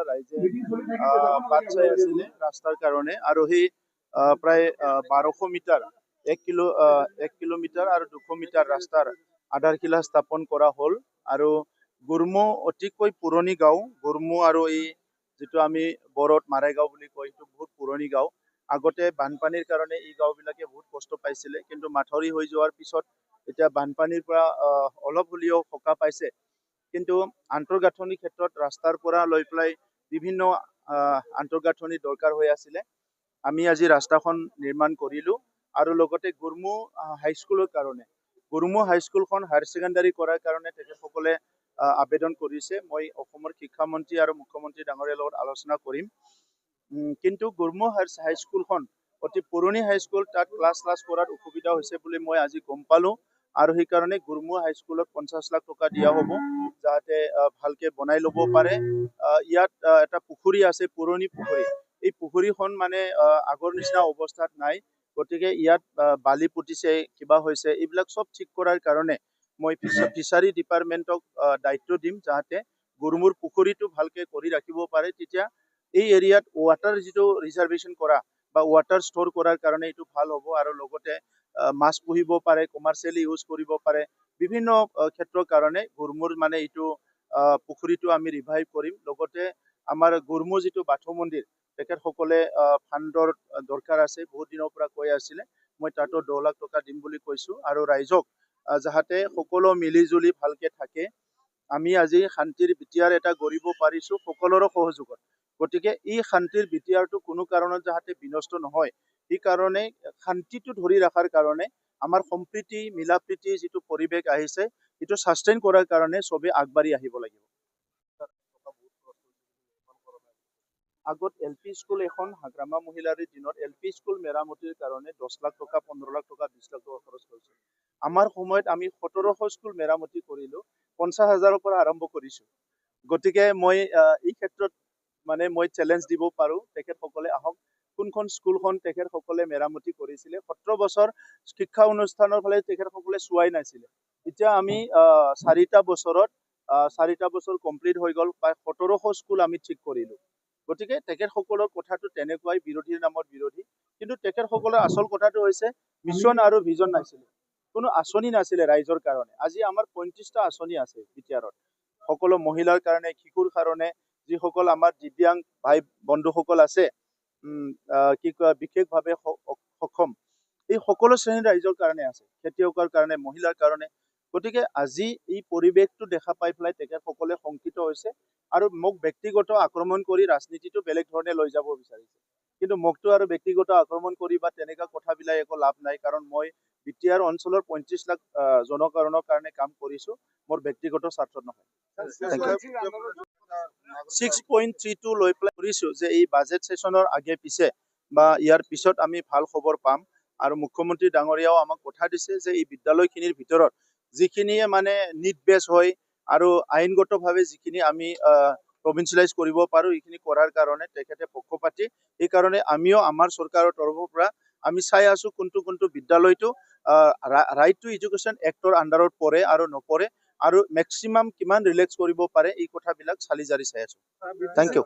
ৰাইজে বাট চাই আছিলে ৰাস্তাৰ কাৰণে আৰু সেই প্ৰায় 1200 মিটাৰ 1 কিলোমিটাৰ আৰু 200 মিটাৰ ৰাস্তাৰ আধাৰশিলা স্থাপন কৰা হ'ল আৰু গুৰমু অতিকৈ পুৰণি গাঁও গুৰমু আৰু এই যিটো আমি বড়োত মাৰাইগাঁও বুলি কয় এইটো বহুত পুৰণি গাঁও আগতে বানপানীৰ কাৰণে এই গাঁওবিলাকে বহুত কষ্ট পাইছিলে কিন্তু মাথৰি হৈ যোৱাৰ পিছত এতিয়া বানপানীৰ পৰা অলপ হ'লেও সকাহ পাইছে কিন্তু আন্তঃগাঁথনি ক্ষেত্ৰত ৰাস্তাৰ পৰা লৈ পেলাই বিভিন্ন আন্তঃগাঁথনি দৰকাৰ হৈ আছিলে আমি আজি ৰাস্তাখন নিৰ্মাণ কৰিলো আৰু লগতে গুৰমু হাইস্কুলৰ কাৰণে গুৰমু হাইস্কুলখন হায়াৰ ছেকেণ্ডাৰী কৰাৰ কাৰণে তেখেতসকলে আবেদন কৰিছে মই অসমৰ শিক্ষামন্ত্ৰী আৰু মুখ্যমন্ত্ৰী ডাঙৰীয়াৰ লগত আলোচনা কৰিম কিন্তু গুৰমু হাইস্কুলখন অতি পুৰণি হাইস্কুল তাত ক্লাছ কৰাত অসুবিধা হৈছে বুলি মই আজি গম পালো আৰু সেইকাৰণে গুৰমু হাইস্কুলত 50 লাখ টকা দিয়া হ'ব যাতে ভালকে বনাই ল'ব পাৰে ইয়াত এটা পুখুৰী আছে পুৰণি পুখুৰী এই পুখুৰীখন মানে আগৰ নিচিনা অৱস্থাত নাই গতিকে ইয়াত বালি পুতিছে কিবা হৈছে এইবিলাক সব ঠিক কৰাৰ কাৰণে মই ফিচাৰী ডিপাৰ্টমেণ্টক দায়িত্ব দিম যাতে গুৰমুৰ পুখুৰীটো ভালকে কৰি ৰাখিব পাৰে তেতিয়া এই এৰিয়াত ৱাটাৰ যিটো ৰিজাৰ্ভেশ্যন কৰা বা ৱাটাৰ ষ্ট'ৰ কৰাৰ কাৰণে এইটো ভাল হ'ব আৰু লগতে মাছ পুহিব পাৰে কমাৰ্চিয়েলি ইউজ কৰিব পাৰে বিভিন্ন ক্ষেত্ৰৰ কাৰণে গুৰমুৰ মানে এইটো পুখুৰীটো আমি ৰিভাইভ কৰিম লগতে আমাৰ গুৰমু যিটো বাথৌ মন্দিৰ তেখেতসকলে ফাণ্ডৰ দৰকাৰ আছে বহুত দিনৰ পৰা কৈ আছিলে মই তাতো 10 লাখ টকা দিম বুলি কৈছো আৰু ৰাইজক যাতে সকলো মিলি জুলি ভালকে থাকে আমি আজি শান্তিৰ বিটিয়াৰ এটা গঢ়িব পাৰিছো সকলোৰে সহযোগত গতিকে এই শান্তিৰ বিটিয়াৰটো কোনো কাৰণত যাতে বিনষ্ট নহয় এই কাৰণে শান্তিটো ধৰি ৰাখাৰ কাৰণে আমাৰ সম্প্ৰীতি মিলাপ্ৰীতি যিটো পৰিৱেশ আহিছে এইটো সাস্টেইন কৰাৰ কাৰণে সবে আগবাঢ়ি আহিব লাগিব আগত এলপি স্কুল এখন হাগ্ৰামা মহিলাৰ দিনত এলপি স্কুল মেৰামতিৰ কাৰণে 10 লাখ টকা 15 লাখ টকা 20 লাখ টকা খৰচ কৰিছিল আমাৰ সময়ত আমি 1700 স্কুল মেৰামতি কৰিলো 50,000ৰ পৰা আৰম্ভ কৰিছো গতিকে মই এই ক্ষেত্ৰত মানে মই চ্যালেঞ্জ দিব পাৰো তেখেতসকলে আহক কোনখন স্কুলখন তেখেতসকলে মেৰামতি কৰিছিলে 17 বছৰ শিক্ষা অনুষ্ঠানৰ ফালে তেখেতসকলে চোৱাই নাছিলে এতিয়া আমি 4টা বছৰ কমপ্লিট হৈ গ'ল প্ৰায় 1700 স্কুল আমি ঠিক কৰিলো গতিকে তেখেতসকলৰ কথাটো তেনেকুৱাই বিৰোধীৰ নামত বিৰোধী কিন্তু তেখেতসকলৰ আচল কথাটো হৈছে মিছন আৰু ভিজন নাছিলে কোনো আঁচনি নাছিলে ৰাইজৰ কাৰণে আজি আমাৰ 35টা আঁচনি আছে বিটিআৰত সকলো মহিলাৰ কাৰণে শিশুৰ কাৰণে যিসকল আমাৰ দিব্যাংগ ভাই বন্ধুসকল আছে কি কয় বিশেষভাৱে সক্ষম এই সকলো শ্ৰেণীৰ ৰাইজৰ কাৰণে আছে খেতিয়কৰ কাৰণে মহিলাৰ কাৰণে গতিকে আজি এই পৰিৱেশটো দেখা পাই পেলাই তেখেতসকলে শংকিত হৈছে আৰু মোক ব্যক্তিগত আক্ৰমণ কৰি ৰাজনীতিটো বেলেগ ধৰণে লৈ যাব বিচাৰিছে কিন্তু মোকতো আৰু ব্যক্তিগত আক্ৰমণ কৰি বা তেনেকা কথাবিলাক একো লাভ নাই কাৰণ মই বিটিআৰ অঞ্চলৰ 35 লাখ জনসাধাৰণৰ কাৰণে কাম কৰিছো মোৰ ব্যক্তিগত স্বাৰ্থত নহয় 6.32 লৈ পেলাই কৰিছো যে এই বাজেট সেশনৰ আগে পিছে বা ইয়াৰ পিছত আমি ভাল খবৰ পাম আৰু মুখ্যমন্ত্ৰী ডাঙৰীয়াও আমাক কথা দিছে যে এই বিদ্যালয়খিনিৰ ভিতৰত যিখিনিয়ে মানে নিট বেছ হয় আৰু আইনগতভাৱে যিখিনি আমি প্ৰভিন্সিয়েলাইজ কৰিব পাৰো এইখিনি কৰাৰ কাৰণে তেখেতে পক্ষপাতি এই কাৰণে আমিও আমাৰ চৰকাৰৰ তৰফৰ পৰা আমি চাই আছো কোনটো বিদ্যালয়টো ৰাইট টু এডুকেশ্যন এক্টৰ আণ্ডাৰত পৰে আৰু নপৰে আৰু মেক্সিমাম কিমান ৰিলেক্স কৰিব পাৰে এই কথাবিলাক চালি জাৰি চাই আছো থেংক ইউ